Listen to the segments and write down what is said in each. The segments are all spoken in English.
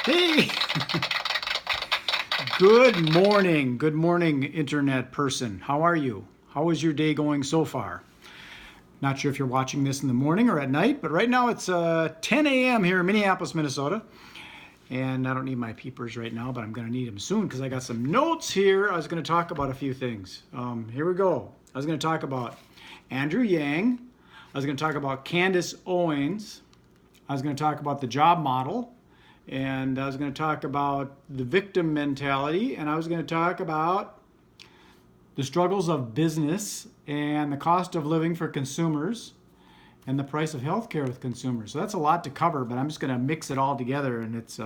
Hey, good morning. Good morning, internet person. How are you? How is your day going so far? Not sure if you're watching this in the morning or at night, but right now it's 10 a.m. here in Minneapolis, Minnesota. And I don't need my peepers right now, but I'm going to need them soon because I got some notes here. I was going to talk about a few things. Here we go. I was going to talk about Andrew Yang. I was going to talk about Candace Owens. I was going to talk about the job model. And I was going to talk about the victim mentality. And I was going to talk about the struggles of business and the cost of living for consumers and the price of healthcare with consumers. So that's a lot to cover, but I'm just going to mix it all together. And it's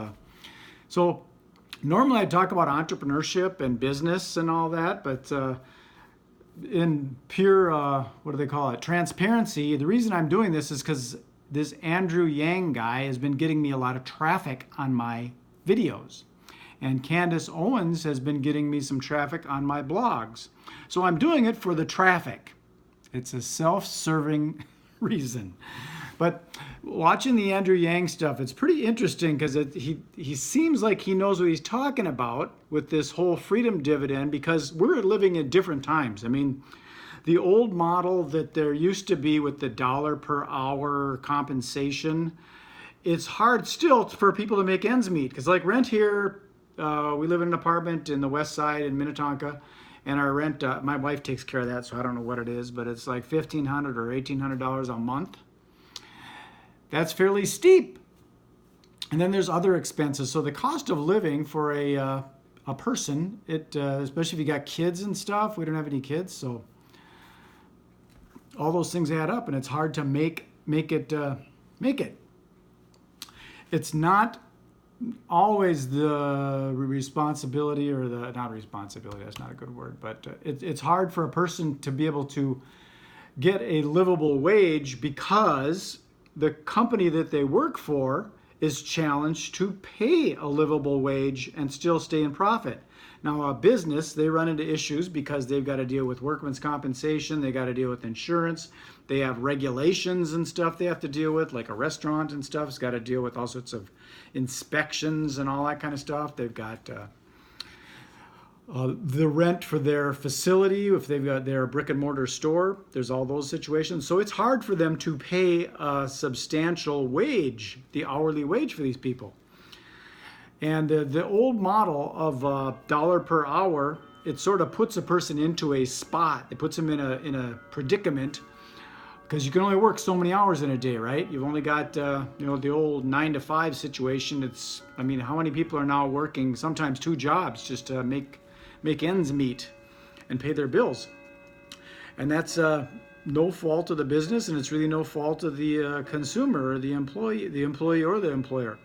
so normally I talk about entrepreneurship and business and all that, but in pure what do they call it? Transparency. The reason I'm doing this is because this Andrew Yang guy has been getting me a lot of traffic on my videos. And Candace Owens has been getting me some traffic on my blogs. So I'm doing it for the traffic. It's a self-serving reason. But watching the Andrew Yang stuff, it's pretty interesting because he seems like he knows what he's talking about with this whole freedom dividend because we're living in different times. I mean, the old model that there used to be with the dollar per hour compensation, it's hard still for people to make ends meet. Because like rent here, we live in an apartment in the west side in Minnetonka, and our rent, my wife takes care of that, so I don't know what it is, but it's like $1,500 or $1,800 a month. That's fairly steep. And then there's other expenses. So the cost of living for a person, especially if you got kids and stuff, we don't have any kids, so all those things add up, and it's hard to make it. It's not always the responsibility or the not responsibility. That's not a good word, but it's hard for a person to be able to get a livable wage because the company that they work for is challenged to pay a livable wage and still stay in profit. Now, a business, they run into issues because they've got to deal with workman's compensation, they got to deal with insurance, they have regulations and stuff they have to deal with, like a restaurant and stuff has got to deal with all sorts of inspections and all that kind of stuff. They've got the rent for their facility, if they've got their brick and mortar store, there's all those situations. So it's hard for them to pay a substantial wage, the hourly wage for these people. And the old model of dollar per hour, it sort of puts a person into a spot. It puts them in a predicament because you can only work so many hours in a day, right? You've only got the old 9 to 5 situation. How many people are now working sometimes 2 jobs just to make ends meet and pay their bills? And that's no fault of the business, and it's really no fault of the consumer or the employee or the employer.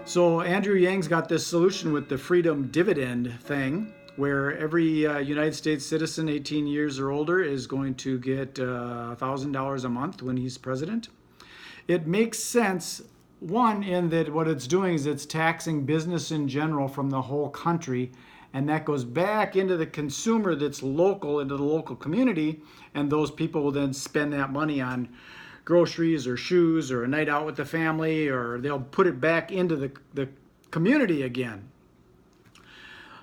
So Andrew Yang's got this solution with the freedom dividend thing, where every United States citizen 18 years or older is going to get $1,000 a month when he's president. It makes sense, one, in that what it's doing is it's taxing business in general from the whole country, and that goes back into the consumer that's local, into the local community, and those people will then spend that money on groceries or shoes or a night out with the family, or they'll put it back into the community again.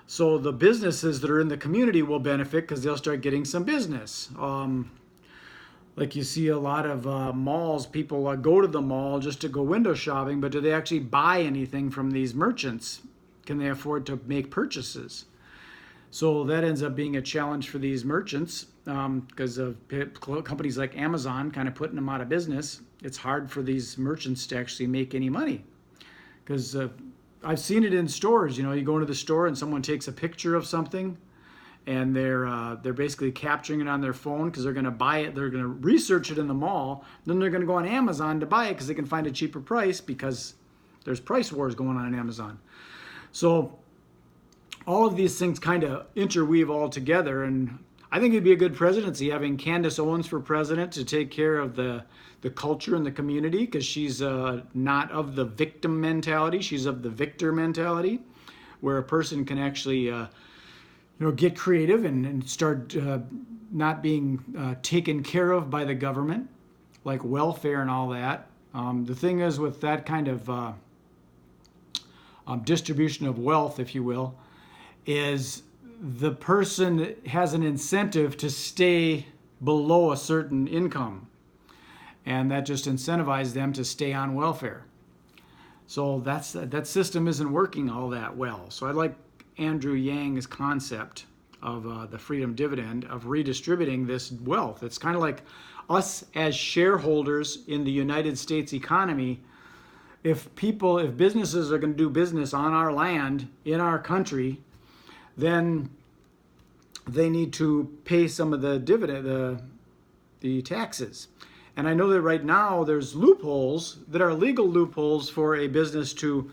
So the businesses that are in the community will benefit because they'll start getting some business. Like you see a lot of malls, people go to the mall just to go window shopping, but do they actually buy anything from these merchants? Can they afford to make purchases? So that ends up being a challenge for these merchants because of companies like Amazon kind of putting them out of business. It's hard for these merchants to actually make any money because I've seen it in stores. You go into the store and someone takes a picture of something and they're basically capturing it on their phone because they're going to buy it. They're going to research it in the mall. Then they're going to go on Amazon to buy it because they can find a cheaper price because there's price wars going on Amazon. So all of these things kind of interweave all together, and I think it'd be a good presidency having Candace Owens for president to take care of the culture and the community because she's not of the victim mentality, she's of the victor mentality, where a person can actually get creative and start not being taken care of by the government, like welfare and all that. The thing is with that kind of distribution of wealth, if you will, is the person has an incentive to stay below a certain income. And that just incentivizes them to stay on welfare. So that system isn't working all that well. So I like Andrew Yang's concept of the freedom dividend, of redistributing this wealth. It's kind of like us as shareholders in the United States economy. If businesses are going to do business on our land, in our country, then they need to pay some of the dividend, the taxes. And I know that right now there's loopholes that are legal loopholes for a business to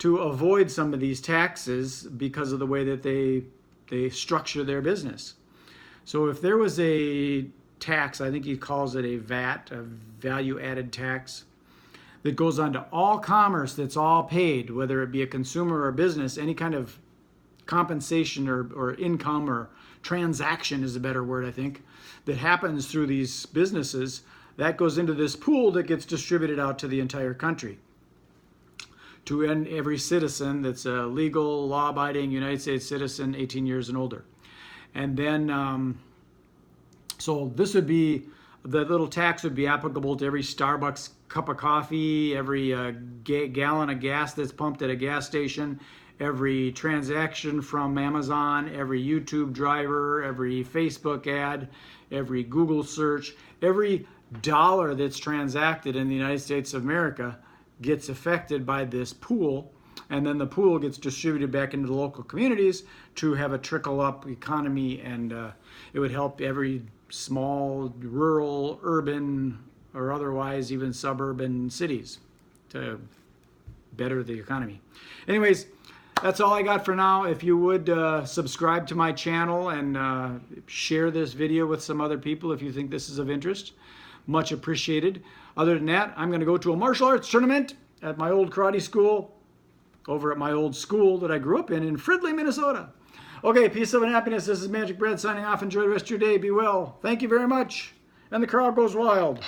avoid some of these taxes because of the way that they structure their business. So if there was a tax, I think he calls it a VAT, a value added tax, that goes on to all commerce that's all paid, whether it be a consumer or a business, any kind of compensation or income or transaction is a better word, I think, that happens through these businesses, that goes into this pool that gets distributed out to the entire country, to every citizen that's a legal, law-abiding United States citizen, 18 years and older. And then, so this would be, the little tax would be applicable to every Starbucks cup of coffee, every gallon of gas that's pumped at a gas station, every transaction from Amazon, every YouTube driver, every Facebook ad, every Google search, every dollar that's transacted in the United States of America gets affected by this pool, and then the pool gets distributed back into the local communities to have a trickle-up economy, and it would help every small, rural, urban, or otherwise even suburban cities to better the economy. Anyways, that's all I got for now. If you would subscribe to my channel and share this video with some other people if you think this is of interest, much appreciated. Other than that, I'm going to go to a martial arts tournament at my old karate school, over at my old school that I grew up in Fridley, Minnesota. Okay, peace, love, and happiness. This is MagicBrad signing off. Enjoy the rest of your day. Be well. Thank you very much. And the crowd goes wild.